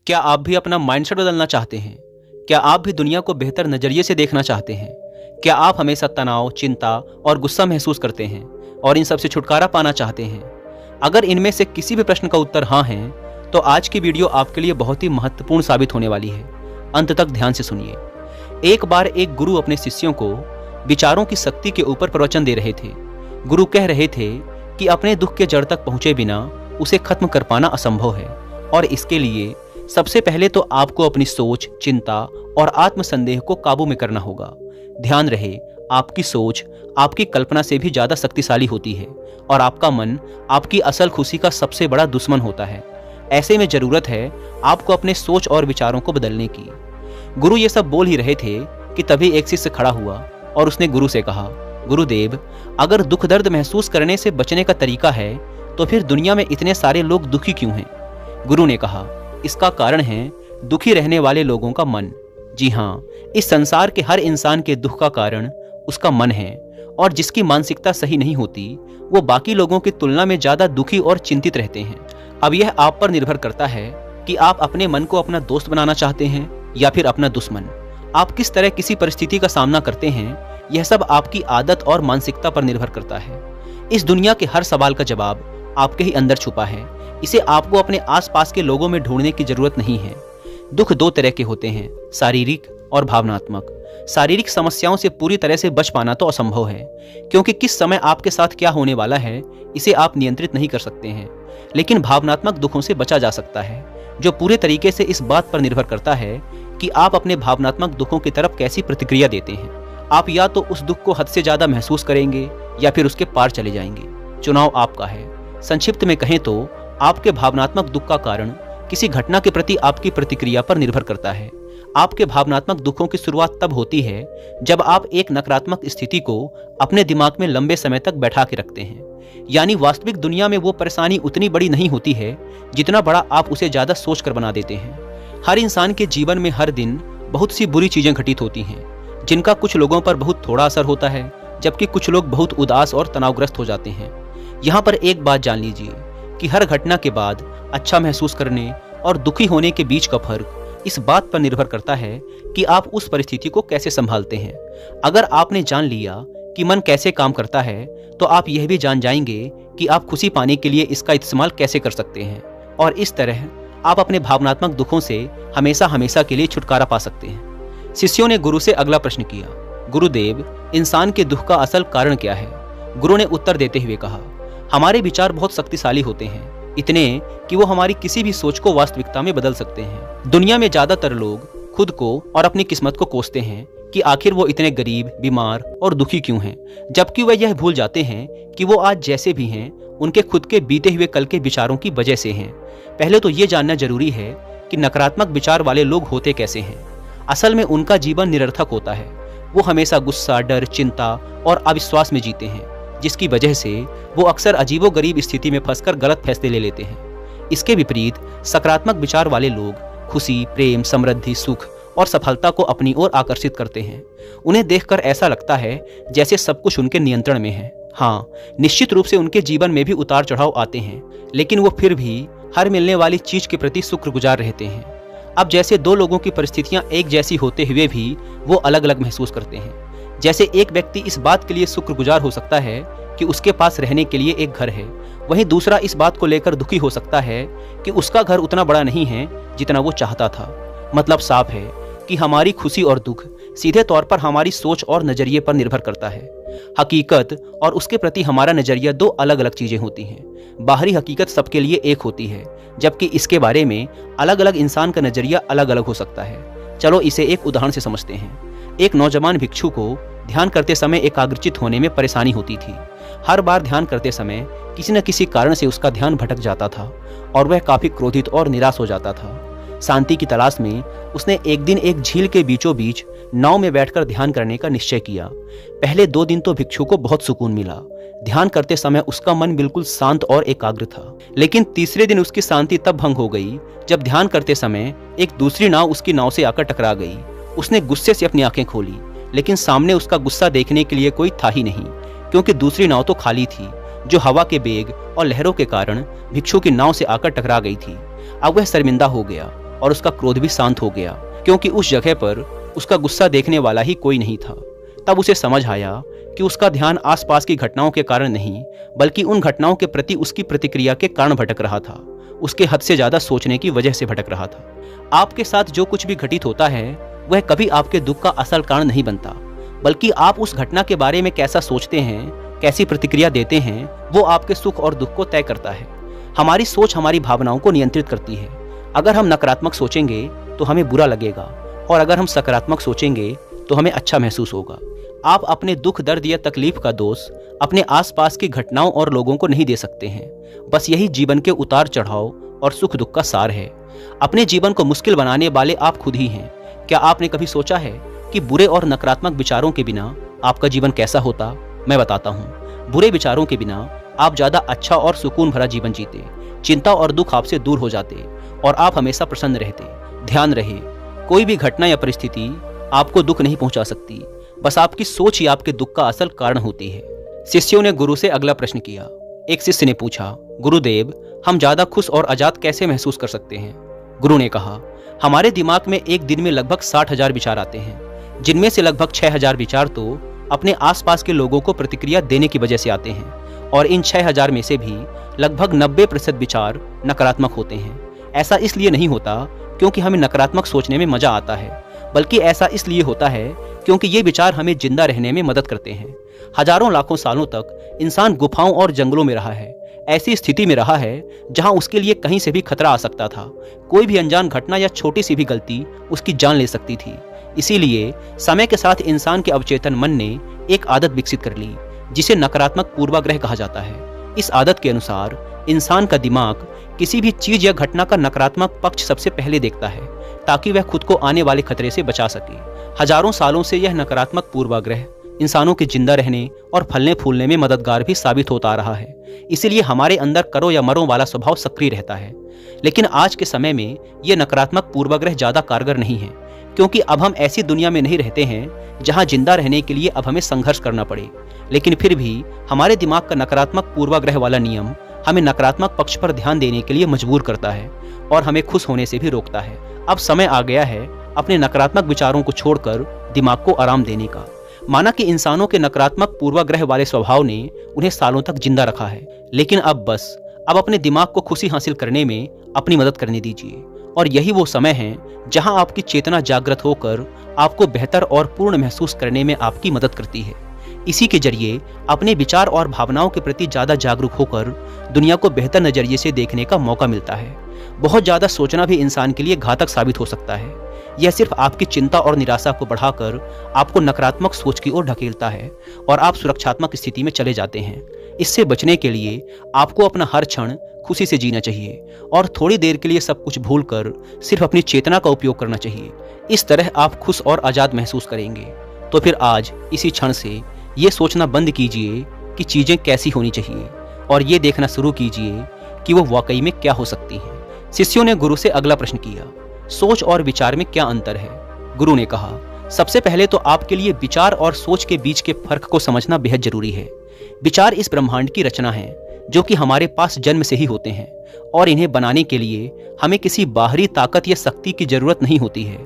क्या आप भी अपना माइंडसेट बदलना चाहते हैं? क्या आप भी दुनिया को बेहतर नज़रिए से देखना चाहते हैं? क्या आप हमेशा तनाव, चिंता और गुस्सा महसूस करते हैं और इन सब से छुटकारा पाना चाहते हैं? अगर इनमें से किसी भी प्रश्न का उत्तर हाँ है, तो आज की वीडियो आपके लिए बहुत ही महत्वपूर्ण साबित होने वाली है। अंत तक ध्यान से सुनिए। एक बार एक गुरु अपने शिष्यों को विचारों की शक्ति के ऊपर प्रवचन दे रहे थे। गुरु कह रहे थे कि अपने दुख के जड़ तक पहुंचे बिना उसे खत्म कर पाना असंभव है, और इसके लिए सबसे पहले तो आपको अपनी सोच, चिंता और आत्मसंदेह को काबू में करना होगा। ध्यान रहे, आपकी सोच आपकी कल्पना से भी ज्यादा शक्तिशाली होती है और आपका मन आपकी असल खुशी का सबसे बड़ा दुश्मन होता है। ऐसे में जरूरत है आपको अपने सोच और विचारों को बदलने की। गुरु ये सब बोल ही रहे थे कि तभी एक शिष्य खड़ा हुआ और उसने गुरु से कहा, गुरुदेव, अगर दुख दर्द महसूस करने से बचने का तरीका है तो फिर दुनिया में इतने सारे लोग दुखी क्यों हैं? गुरु ने कहा, इसका कारण है दुखी रहने वाले लोगों का मन। जी हाँ, इस संसार के हर इंसान के दुख का कारण उसका मन है, और जिसकी मानसिकता सही नहीं होती वो बाकी लोगों की तुलना में ज्यादा दुखी और चिंतित रहते हैं। अब यह आप पर निर्भर करता है कि आप अपने मन को अपना दोस्त बनाना चाहते हैं या फिर अपना दुश्मन। आप किस तरह किसी परिस्थिति का सामना करते हैं, यह सब आपकी आदत और मानसिकता पर निर्भर करता है। इस दुनिया के हर सवाल का जवाब आपके ही अंदर छुपा है। इसे आपको अपने आसपास के लोगों में ढूंढने की जरूरत नहीं है। दुख दो तरह के होते हैं, शारीरिक और भावनात्मक। शारीरिक समस्याओं से पूरी तरह से बच पाना तो असंभव है, क्योंकि किस समय आपके साथ क्या होने वाला है इसे आप नियंत्रित नहीं कर सकते हैं। लेकिन भावनात्मक दुखों से बचा जा सकता है, जो पूरे तरीके से इस बात पर निर्भर करता है कि आप अपने भावनात्मक दुखों की तरफ कैसी प्रतिक्रिया देते हैं। आप या तो उस दुख को हद से ज्यादा महसूस करेंगे या फिर उसके पार चले जाएंगे। चुनाव आपका है। संक्षिप्त में कहें तो आपके भावनात्मक दुख का कारण किसी घटना के प्रति आपकी प्रतिक्रिया पर निर्भर करता है। आपके भावनात्मक दुखों की शुरुआत तब होती है जब आप एक नकारात्मक स्थिति को अपने दिमाग में लंबे समय तक बैठा के रखते हैं। यानी वास्तविक दुनिया में वो परेशानी उतनी बड़ी नहीं होती है जितना बड़ा आप उसे ज्यादा सोच कर बना देते हैं। हर इंसान के जीवन में हर दिन बहुत सी बुरी चीजें घटित होती हैं, जिनका कुछ लोगों पर बहुत थोड़ा असर होता है, जबकि कुछ लोग बहुत उदास और तनावग्रस्त हो जाते हैं। यहाँ पर एक बात जान लीजिए कि हर घटना के बाद अच्छा महसूस करने और दुखी होने के बीच का फर्क इस बात पर निर्भर करता है कि आप उस परिस्थिति को कैसे संभालते हैं। अगर आपने जान लिया कि मन कैसे काम करता है, तो आप यह भी जान जाएंगे कि आप खुशी पाने के लिए इसका इस्तेमाल कैसे कर सकते हैं, और इस तरह आप अपने भावनात्मक दुखों से हमेशा हमेशा के लिए छुटकारा पा सकते हैं। शिष्यों ने गुरु से अगला प्रश्न किया, गुरुदेव, इंसान के दुख का असल कारण क्या है? गुरु ने उत्तर देते हुए कहा, हमारे विचार बहुत शक्तिशाली होते हैं, इतने कि वो हमारी किसी भी सोच को वास्तविकता में बदल सकते हैं। दुनिया में ज्यादातर लोग खुद को और अपनी किस्मत को कोसते हैं कि आखिर वो इतने गरीब, बीमार और दुखी क्यों हैं, जबकि वह यह भूल जाते हैं कि वो आज जैसे भी हैं उनके खुद के बीते हुए कल के विचारों की वजह से हैं। पहले तो ये जानना जरूरी है कि नकारात्मक विचार वाले लोग होते कैसे हैं। असल में उनका जीवन निरर्थक होता है। वो हमेशा गुस्सा, डर, चिंता और अविश्वास में जीते हैं, जिसकी वजह से वो अक्सर अजीबोगरीब स्थिति में फंसकर गलत फैसले ले लेते हैं। इसके विपरीत सकारात्मक विचार वाले लोग खुशी, प्रेम, समृद्धि, सुख और सफलता को अपनी ओर आकर्षित करते हैं। उन्हें देखकर ऐसा लगता है जैसे सब कुछ उनके नियंत्रण में है। हाँ, निश्चित रूप से उनके जीवन में भी उतार चढ़ाव आते हैं, लेकिन वो फिर भी हर मिलने वाली चीज के प्रति शुक्रगुजार रहते हैं। अब जैसे दो लोगों की परिस्थितियां एक जैसी होते हुए भी वो अलग अलग महसूस करते हैं। जैसे एक व्यक्ति इस बात के लिए शुक्रगुजार हो सकता है कि उसके पास रहने के लिए एक घर है, वहीं दूसरा इस बात को लेकर दुखी हो सकता है कि उसका घर उतना बड़ा नहीं है जितना वो चाहता था। मतलब साफ है कि हमारी खुशी और दुख सीधे तौर पर हमारी सोच और नजरिए पर निर्भर करता है। हकीकत और उसके प्रति हमारा नजरिया दो अलग अलग चीजें होती हैं। बाहरी हकीकत सबके लिए एक होती है, जबकि इसके बारे में अलग अलग इंसान का नजरिया अलग अलग हो सकता है। चलो इसे एक उदाहरण से समझते हैं। एक नौजवान भिक्षु को ध्यान करते समय एकाग्रचित होने में परेशानी होती थी। हर बार ध्यान करते समय किसी न किसी कारण से उसका ध्यान भटक जाता था और वह काफी क्रोधित और निराश हो जाता था। शांति की तलाश में उसने एक दिन एक झील के बीचों बीच नाव में बैठकर ध्यान करने का निश्चय किया। पहले 2 दिन तो भिक्षु को बहुत सुकून मिला। ध्यान करते समय उसका मन बिल्कुल शांत और एकाग्र था। लेकिन तीसरे दिन उसकी शांति तब भंग हो गई जब ध्यान करते समय एक दूसरी नाव उसकी नाव से आकर टकरा गई। उसने गुस्से से अपनी आंखें खोली, लेकिन सामने उसका गुस्सा देखने के लिए कोई था ही नहीं, क्योंकि दूसरी नाव तो खाली थी, जो हवा के बेग और लहरों के कारण भिक्षु की नाव से आकर टकरा गई थी। अब वह शर्मिंदा हो गया और उसका क्रोध भी शांत हो गया, क्योंकि उस जगह पर उसका गुस्सा देखने वाला ही कोई नहीं था। तब उसे समझ आया कि उसका ध्यान आसपास की घटनाओं के कारण नहीं, बल्कि उन घटनाओं के प्रति उसकी प्रतिक्रिया के कारण भटक रहा था। उसके हद से ज्यादा सोचने की वजह से भटक रहा था। आपके साथ जो कुछ भी घटित होता है वह कभी आपके दुख का असल कारण नहीं बनता, बल्कि आप उस घटना के बारे में कैसा सोचते हैं, कैसी प्रतिक्रिया देते हैं, वो आपके सुख और दुख को तय करता है। हमारी सोच हमारी भावनाओं को नियंत्रित करती है। अगर हम नकारात्मक सोचेंगे तो हमें बुरा लगेगा, और अगर हम सकारात्मक सोचेंगे तो हमें अच्छा महसूस होगा। आप अपने दुख, दर्द या तकलीफ का दोष अपने आसपास की घटनाओं और लोगों को नहीं दे सकते हैं। बस यही जीवन के उतार चढ़ाव और सुख दुख का सार है। अपने जीवन को मुश्किल बनाने वाले आप खुद ही हैं। क्या आपने कभी सोचा है कि बुरे और नकारात्मक विचारों के बिना आपका जीवन कैसा होता? मैं बताता हूँ। बुरे विचारों के बिना आप ज्यादा अच्छा और सुकून भरा जीवन जीते। चिंता और दुख आपसे दूर हो जाते और आप हमेशा प्रसन्न रहते। ध्यान रहे, कोई भी घटना या परिस्थिति आपको दुख नहीं पहुंचा सकती, बस आपकी सोच ही आपके दुख का असल कारण होती है। शिष्यों ने गुरु से अगला प्रश्न किया। एक शिष्य ने पूछा, गुरुदेव, हम ज्यादा खुश और आजाद कैसे महसूस कर सकते हैं? गुरु ने कहा, हमारे दिमाग में एक दिन में लगभग 60,000 विचार आते हैं, जिनमें से लगभग 6,000 विचार तो अपने आसपास के लोगों को प्रतिक्रिया देने की वजह से आते हैं, और इन 6,000 में से भी लगभग 90% विचार नकारात्मक होते हैं। ऐसा इसलिए नहीं होता क्योंकि हमें नकारात्मक सोचने में मजा आता है, बल्कि ऐसा इसलिए होता है क्योंकि ये विचार हमें जिंदा रहने में मदद करते हैं। हजारों लाखों सालों तक इंसान गुफाओं और जंगलों में रहा है, ऐसी स्थिति में रहा है जहां उसके लिए कहीं से भी खतरा आ सकता था। कोई भी अनजान घटना या छोटी सी भी गलती उसकी जान ले सकती थी। इसीलिए समय के साथ इंसान के अवचेतन मन ने एक आदत विकसित कर ली, जिसे नकारात्मक पूर्वाग्रह कहा जाता है। इस आदत के अनुसार इंसान का दिमाग किसी भी चीज या घटना का नकारात्मक पक्ष सबसे पहले देखता है, ताकि वह खुद को आने वाले खतरे से बचा सके। हजारों सालों से यह नकारात्मक पूर्वाग्रह इंसानों के जिंदा रहने और फलने फूलने में मददगार भी साबित होता आ रहा है। इसीलिए हमारे अंदर करो या मरो वाला स्वभाव सक्रिय रहता है। लेकिन आज के समय में यह नकारात्मक पूर्वाग्रह ज्यादा कारगर नहीं है, क्योंकि अब हम ऐसी दुनिया में नहीं रहते हैं जहां जिंदा रहने के लिए अब हमें संघर्ष करना पड़े। लेकिन फिर भी हमारे दिमाग का नकारात्मक पूर्वाग्रह वाला नियम हमें नकारात्मक पक्ष पर ध्यान देने के लिए मजबूर करता है और हमें खुश होने से भी रोकता है। अब समय आ गया है अपने नकारात्मक विचारों को छोड़कर दिमाग को आराम देने का। माना कि इंसानों के नकारात्मक पूर्वाग्रह वाले स्वभाव ने उन्हें सालों तक जिंदा रखा है, लेकिन अब अपने दिमाग को खुशी हासिल करने में अपनी मदद करने दीजिए। और यही वो समय है जहां आपकी चेतना जागृत होकर आपको बेहतर और पूर्ण महसूस करने में आपकी मदद करती है। इसी के जरिए अपने विचार और भावनाओं के प्रति ज्यादा जागरूक होकर दुनिया को बेहतर नजरिए से देखने का मौका मिलता है। बहुत ज्यादा सोचना भी इंसान के लिए घातक साबित हो सकता है। यह सिर्फ आपकी चिंता और निराशा को बढ़ाकर आपको नकारात्मक सोच की ओर ढकेलता है और आप सुरक्षात्मक स्थिति में चले जाते हैं। इससे बचने के लिए आपको अपना हर क्षण खुशी से जीना चाहिए और थोड़ी देर के लिए सब कुछ भूलकर सिर्फ अपनी चेतना का उपयोग करना चाहिए। इस तरह आप खुश और आजाद महसूस करेंगे। तो फिर आज इसी क्षण से ये सोचना बंद कीजिए कि चीजें कैसी होनी चाहिए और ये देखना शुरू कीजिए कि वो वाकई में क्या हो सकती हैं। शिष्यों ने गुरु से अगला प्रश्न किया, सोच और विचार में क्या अंतर है? गुरु ने कहा, सबसे पहले तो आपके लिए विचार और सोच के बीच के फर्क को समझना बेहद जरूरी है। विचार इस ब्रह्मांड की रचना है जो कि हमारे पास जन्म से ही होते हैं और इन्हें बनाने के लिए हमें किसी बाहरी ताकत या शक्ति की जरूरत नहीं होती है।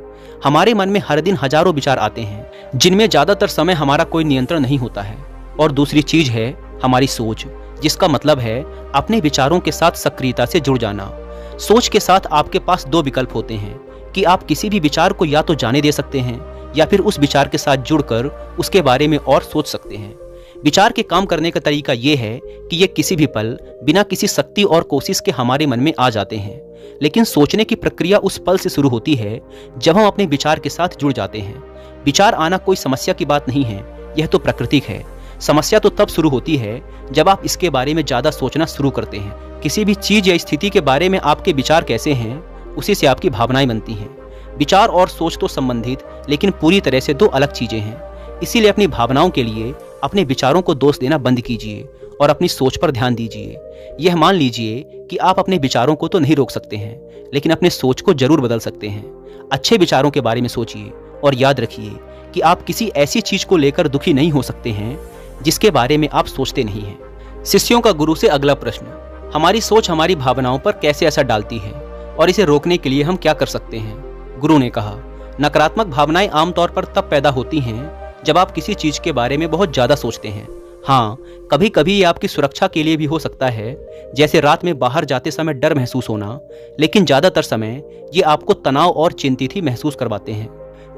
हमारे मन में हर दिन हजारों विचार आते हैं जिनमें ज्यादातर समय हमारा कोई नियंत्रण नहीं होता है। और दूसरी चीज है हमारी सोच, जिसका मतलब है अपने विचारों के साथ सक्रियता से जुड़ जाना। सोच के साथ आपके पास दो विकल्प होते हैं कि आप किसी भी विचार को या तो जाने दे सकते हैं या फिर उस विचार के साथ जुड़कर उसके बारे में और सोच सकते हैं। विचार के काम करने का तरीका यह है कि ये किसी भी पल बिना किसी शक्ति और कोशिश के हमारे मन में आ जाते हैं, लेकिन सोचने की प्रक्रिया उस पल से शुरू होती है जब हम अपने विचार के साथ जुड़ जाते हैं। विचार आना कोई समस्या की बात नहीं है, यह तो प्राकृतिक है। समस्या तो तब शुरू होती है जब आप इसके बारे में ज्यादा सोचना शुरू करते हैं। किसी भी चीज या स्थिति के बारे में आपके विचार कैसे हैं, उसी से आपकी भावनाएं बनती हैं। विचार और सोच तो संबंधित लेकिन पूरी तरह से दो अलग चीजें हैं। इसीलिए अपनी भावनाओं के लिए अपने विचारों को दोष देना बंद कीजिए और अपनी सोच पर ध्यान दीजिए। यह मान लीजिए कि आप अपने विचारों को तो नहीं रोक सकते हैं, लेकिन अपने सोच को जरूर बदल सकते हैं। अच्छे विचारों के बारे में सोचिए और याद रखिए कि आप किसी ऐसी चीज को लेकर दुखी नहीं हो सकते हैं जिसके बारे में आप सोचते नहीं हैं। शिष्यों का गुरु से अगला प्रश्न, हमारी सोच हमारी भावनाओं पर कैसे असर डालती है? और इसे रोकने के लिए हम क्या कर सकते हैं? गुरु ने कहा, नकारात्मक भावनाएं आमतौर पर तब पैदा होती हैं जब आप किसी चीज के बारे में बहुत ज्यादा सोचते हैं। हाँ, कभी कभी ये आपकी सुरक्षा के लिए भी हो सकता है, जैसे रात में बाहर जाते समय डर महसूस होना, लेकिन ज्यादातर समय ये आपको तनाव और चिंतित ही महसूस करवाते हैं।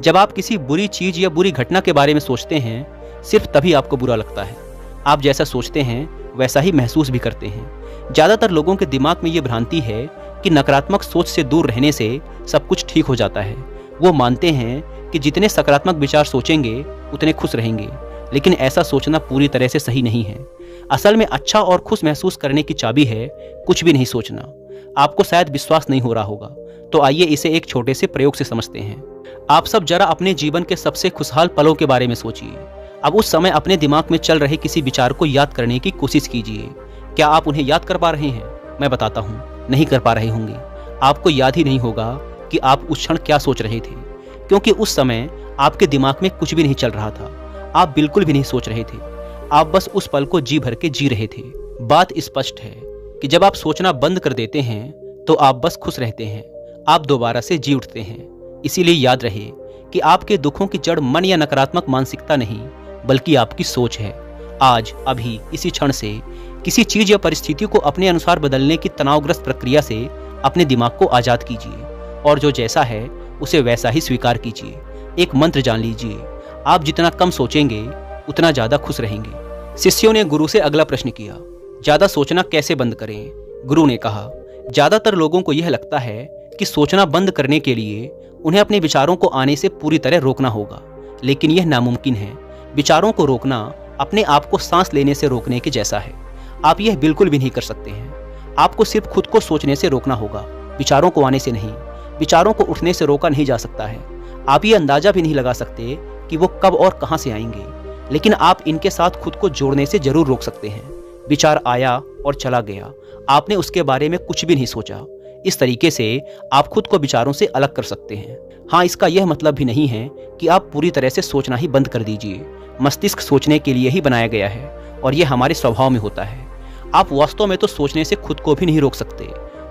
जब आप किसी बुरी चीज या बुरी घटना के बारे में सोचते हैं, सिर्फ तभी आपको बुरा लगता है। आप जैसा सोचते हैं वैसा ही महसूस भी करते हैं। ज्यादातर लोगों के दिमाग में ये भ्रांति है कि नकारात्मक सोच से दूर रहने से सब कुछ ठीक हो जाता है। वो मानते हैं कि जितने सकारात्मक विचार सोचेंगे उतने खुश रहेंगे, लेकिन ऐसा सोचना पूरी तरह से सही नहीं है। असल में अच्छा और खुश महसूस करने की चाबी है कुछ भी नहीं सोचना। आपको शायद विश्वास नहीं हो रहा होगा, तो आइए इसे एक छोटे से प्रयोग से समझते हैं। आप सब जरा अपने जीवन के सबसे खुशहाल पलों के बारे में सोचिए। अब उस समय अपने दिमाग में चल रहे किसी विचार को याद करने की कोशिश कीजिए। क्या आप उन्हें याद कर पा रहे हैं? मैं बताता हूँ, नहीं कर पा रहे होंगे। आपको याद ही नहीं होगा कि आप उस क्षण क्या सोच रहे थे, क्योंकि उस समय आपके दिमाग में कुछ भी नहीं चल रहा था। आप बिल्कुल भी नहीं सोच रहे थे, आप बस उस पल को जी भर के जी रहे थे। बात स्पष्ट है कि जब आप सोचना बंद कर देते हैं तो आप बस खुश रहते हैं, आप दोबारा से जी उठते हैं। इसीलिए याद रहे कि आपके दुखों की जड़ मन या नकारात्मक मानसिकता नहीं, बल्कि आपकी सोच है। आज अभी इसी क्षण से किसी चीज या परिस्थिति को अपने अनुसार बदलने की तनावग्रस्त प्रक्रिया से अपने दिमाग को आजाद कीजिए, और जो जैसा है उसे वैसा ही स्वीकार कीजिए। एक मंत्र जान लीजिए, आप जितना कम सोचेंगे उतना ज्यादा खुश रहेंगे। शिष्यों ने गुरु से अगला प्रश्न किया, ज्यादा सोचना कैसे बंद करें? गुरु ने कहा, ज्यादातर लोगों को यह लगता है कि सोचना बंद करने के लिए उन्हें अपने विचारों को आने से पूरी तरह रोकना होगा, लेकिन यह नामुमकिन है। विचारों को रोकना अपने आप को सांस लेने से रोकने के जैसा है। आप यह बिल्कुल भी नहीं कर सकते हैं। आपको सिर्फ खुद को सोचने से रोकना होगा, विचारों को आने से नहीं। विचारों को उठने से रोका नहीं जा सकता है। आप ये अंदाजा भी नहीं लगा सकते कि वो कब और कहां से आएंगे, लेकिन आप इनके साथ खुद को जोड़ने से जरूर रोक सकते हैं। विचार आया और चला गया, आपने उसके बारे में कुछ भी नहीं सोचा। इस तरीके से आप खुद को विचारों से अलग कर सकते हैं। हाँ, इसका यह मतलब भी नहीं है कि आप पूरी तरह से सोचना ही बंद कर दीजिए। मस्तिष्क सोचने के लिए ही बनाया गया है और यह हमारे स्वभाव में होता है। आप वास्तव में तो सोचने से खुद को भी नहीं रोक सकते।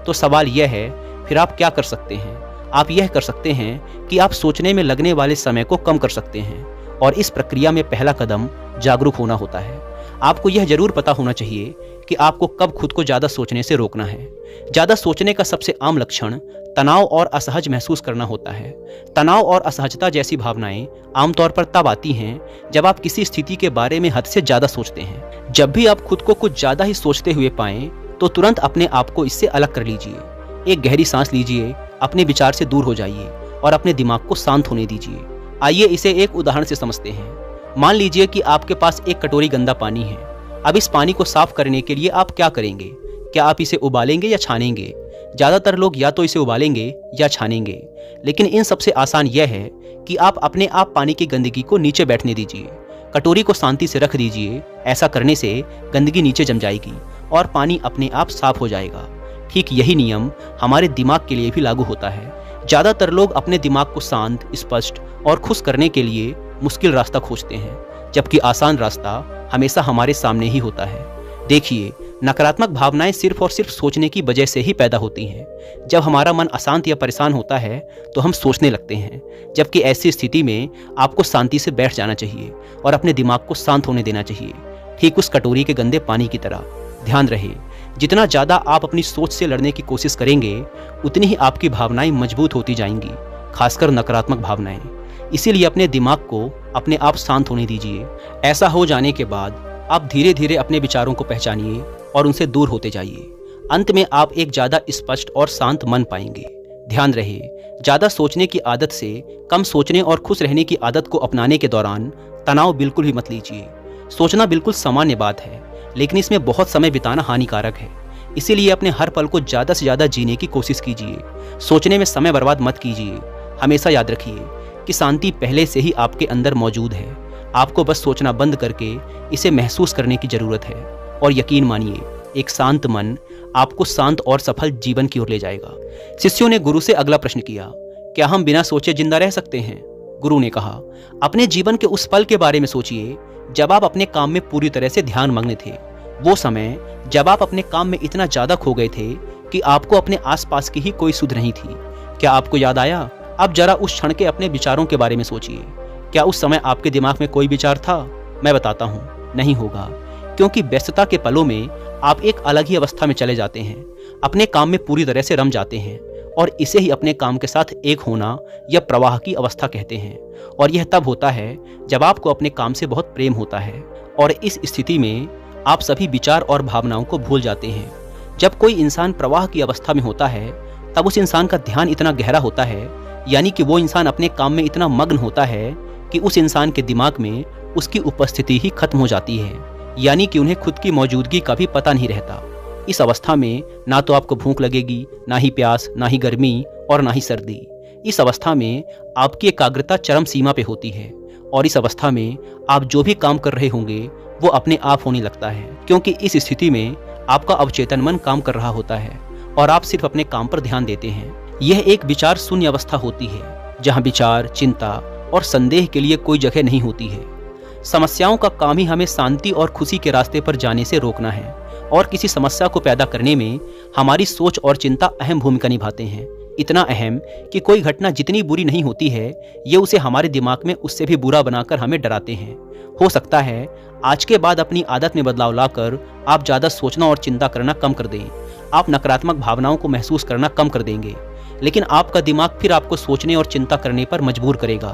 तो सवाल यह है, फिर आप क्या कर सकते हैं? आप यह कर सकते हैं कि आप सोचने में लगने वाले समय को कम कर सकते हैं, और इस प्रक्रिया में पहला कदम जागरूक होना होता है। आपको यह जरूर पता होना चाहिए कि आपको कब खुद को ज्यादा सोचने से रोकना है। ज्यादा सोचने का सबसे आम लक्षण तनाव और असहज महसूस करना होता है। तनाव और असहजता जैसी भावनाएं आमतौर पर तब आती हैं जब आप किसी स्थिति के बारे में हद से ज्यादा सोचते हैं। जब भी आप खुद को कुछ ज्यादा ही सोचते हुए पाएं, तो तुरंत अपने आप को इससे अलग कर लीजिए। एक गहरी सांस लीजिए, अपने विचार से दूर हो जाइए और अपने दिमाग को शांत होने दीजिए। आइए इसे एक उदाहरण से समझते हैं। मान लीजिए कि आपके पास एक कटोरी गंदा पानी है। अब इस पानी को साफ करने के लिए आप क्या करेंगे? क्या आप इसे उबालेंगे या छानेंगे? ज्यादातर लोग या तो इसे उबालेंगे या छानेंगे, लेकिन इन सबसे आसान यह है कि आप अपने आप पानी की गंदगी को नीचे बैठने दीजिए। कटोरी को शांति से रख दीजिए। ऐसा करने से गंदगी नीचे जम जाएगी और पानी अपने आप साफ हो जाएगा। ठीक यही नियम हमारे दिमाग के लिए भी लागू होता है। ज्यादातर लोग अपने दिमाग को शांत, स्पष्ट और खुश करने के लिए मुश्किल रास्ता खोजते हैं, जबकि आसान रास्ता हमेशा हमारे सामने ही होता है। देखिए, नकारात्मक भावनाएं सिर्फ और सिर्फ सोचने की वजह से ही पैदा होती हैं। जब हमारा मन अशांत या परेशान होता है तो हम सोचने लगते हैं, जबकि ऐसी स्थिति में आपको शांति से बैठ जाना चाहिए और अपने दिमाग को शांत होने देना चाहिए, ठीक उस कटोरी के गंदे पानी की तरह। ध्यान रहे, जितना ज़्यादा आप अपनी सोच से लड़ने की कोशिश करेंगे, उतनी ही आपकी भावनाएं मजबूत होती जाएंगी, खासकर नकारात्मक भावनाएं। इसीलिए अपने दिमाग को अपने आप शांत होने दीजिए। ऐसा हो जाने के बाद आप धीरे धीरे अपने विचारों को पहचानिए और उनसे दूर होते जाइए। अंत में आप एक ज़्यादा स्पष्ट और शांत मन पाएंगे। ध्यान रहे, ज़्यादा सोचने की आदत से कम सोचने और खुश रहने की आदत को अपनाने के दौरान तनाव बिल्कुल भी मत लीजिए। सोचना बिल्कुल सामान्य बात है, लेकिन इसमें बहुत समय बिताना हानिकारक है। इसीलिए अपने हर पल को ज़्यादा से ज़्यादा जीने की कोशिश कीजिए। सोचने में समय बर्बाद मत कीजिए। हमेशा याद रखिए कि शांति पहले से ही आपके अंदर मौजूद है। आपको बस सोचना बंद करके इसे महसूस करने की ज़रूरत है, और यकीन मानिए, एक शांत मन आपको शांत और सफल जीवन की ओर ले जाएगा। शिष्यों ने गुरु से अगला प्रश्न किया, क्या हम बिना सोचे जिंदा रह सकते हैं? गुरु ने कहा, अपने जीवन के उस पल के बारे में सोचिए जब आप अपने काम में पूरी तरह से ध्यान मग्न थे। वो समय जब आप अपने काम में इतना ज्यादा खो गए थे कि आपको अपने आसपास की ही कोई सुध नहीं थी। क्या आपको याद आया? अब जरा उस क्षण के अपने विचारों के बारे में सोचिए। क्या उस समय आपके दिमाग में कोई विचार था? मैं बताता हूँ, नहीं होगा, क्योंकि व्यस्तता के पलों में आप एक अलग ही अवस्था में चले जाते हैं, अपने काम में पूरी तरह से रम जाते हैं, और इसे ही अपने काम के साथ एक होना या प्रवाह की अवस्था कहते हैं। और यह तब होता है जब आपको अपने काम से बहुत प्रेम होता है, और इस स्थिति में आप सभी विचार और भावनाओं को भूल जाते हैं। जब कोई इंसान प्रवाह की अवस्था में होता है तब उस इंसान का ध्यान इतना गहरा होता है, यानी कि वो इंसान अपने काम में इतना मग्न होता है कि उस इंसान के दिमाग में उसकी उपस्थिति ही खत्म हो जाती है, यानी कि उन्हें खुद की मौजूदगी का भी पता नहीं रहता। इस अवस्था में ना तो आपको भूख लगेगी, ना ही प्यास, ना ही गर्मी और ना ही सर्दी। इस अवस्था में आपकी एकाग्रता चरम सीमा पे होती है, और इस अवस्था में आप जो भी काम कर रहे होंगे वो अपने आप होने लगता है, क्योंकि इस स्थिति में आपका अवचेतन मन काम कर रहा होता है और आप सिर्फ अपने काम पर ध्यान देते हैं। यह एक विचार शून्य अवस्था होती है, जहाँ विचार, चिंता और संदेह के लिए कोई जगह नहीं होती है। समस्याओं का काम ही हमें शांति और खुशी के रास्ते पर जाने से रोकना है, और किसी समस्या को पैदा करने में हमारी सोच और चिंता अहम भूमिका निभाते हैं। इतना अहम कि कोई घटना जितनी बुरी नहीं होती है, ये उसे हमारे दिमाग में उससे भी बुरा बनाकर हमें डराते हैं। हो सकता है आज के बाद अपनी आदत में बदलाव लाकर आप ज़्यादा सोचना और चिंता करना कम कर दें। आप नकारात्मक भावनाओं को महसूस करना कम कर देंगे, लेकिन आपका दिमाग फिर आपको सोचने और चिंता करने पर मजबूर करेगा,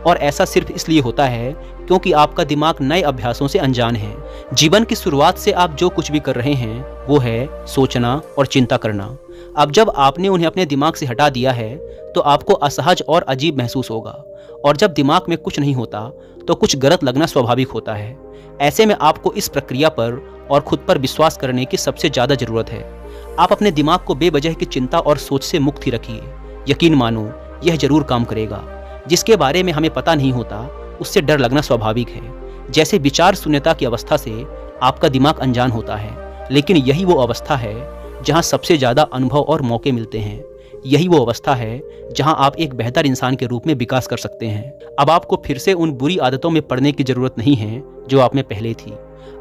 और ऐसा सिर्फ इसलिए होता है क्योंकि आपका दिमाग नए अभ्यासों से अनजान है। जीवन की शुरुआत से आप जो कुछ भी कर रहे हैं वो है सोचना और चिंता करना। अब जब आपने उन्हें अपने दिमाग से हटा दिया है तो आपको असहज और अजीब महसूस होगा, और जब दिमाग में कुछ नहीं होता तो कुछ गलत लगना स्वाभाविक होता है। ऐसे में आपको इस प्रक्रिया पर और खुद पर विश्वास करने की सबसे ज़्यादा ज़रूरत है। आप अपने दिमाग को बेवजह की चिंता और सोच से मुक्त ही रखिए। यकीन मानो यह जरूर काम करेगा। जिसके बारे में हमें पता नहीं होता उससे डर लगना स्वाभाविक है। जैसे विचार शून्यता की अवस्था से आपका दिमाग अनजान होता है, लेकिन यही वो अवस्था है जहां सबसे ज़्यादा अनुभव और मौके मिलते हैं। यही वो अवस्था है जहां आप एक बेहतर इंसान के रूप में विकास कर सकते हैं। अब आपको फिर से उन बुरी आदतों में पड़ने की ज़रूरत नहीं है जो आप में पहले थी।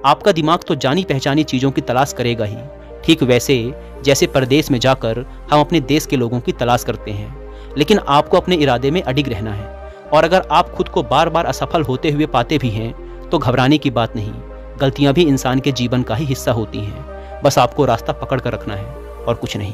आपका दिमाग तो जानी पहचानी चीज़ों की तलाश करेगा ही, ठीक वैसे जैसे परदेश में जाकर हम अपने देश के लोगों की तलाश करते हैं। लेकिन आपको अपने इरादे में अडिग रहना है, और अगर आप खुद को बार बार असफल होते हुए पाते भी हैं तो घबराने की बात नहीं। गलतियां भी इंसान के जीवन का ही हिस्सा होती हैं, बस आपको रास्ता पकड़ कर रखना है और कुछ नहीं।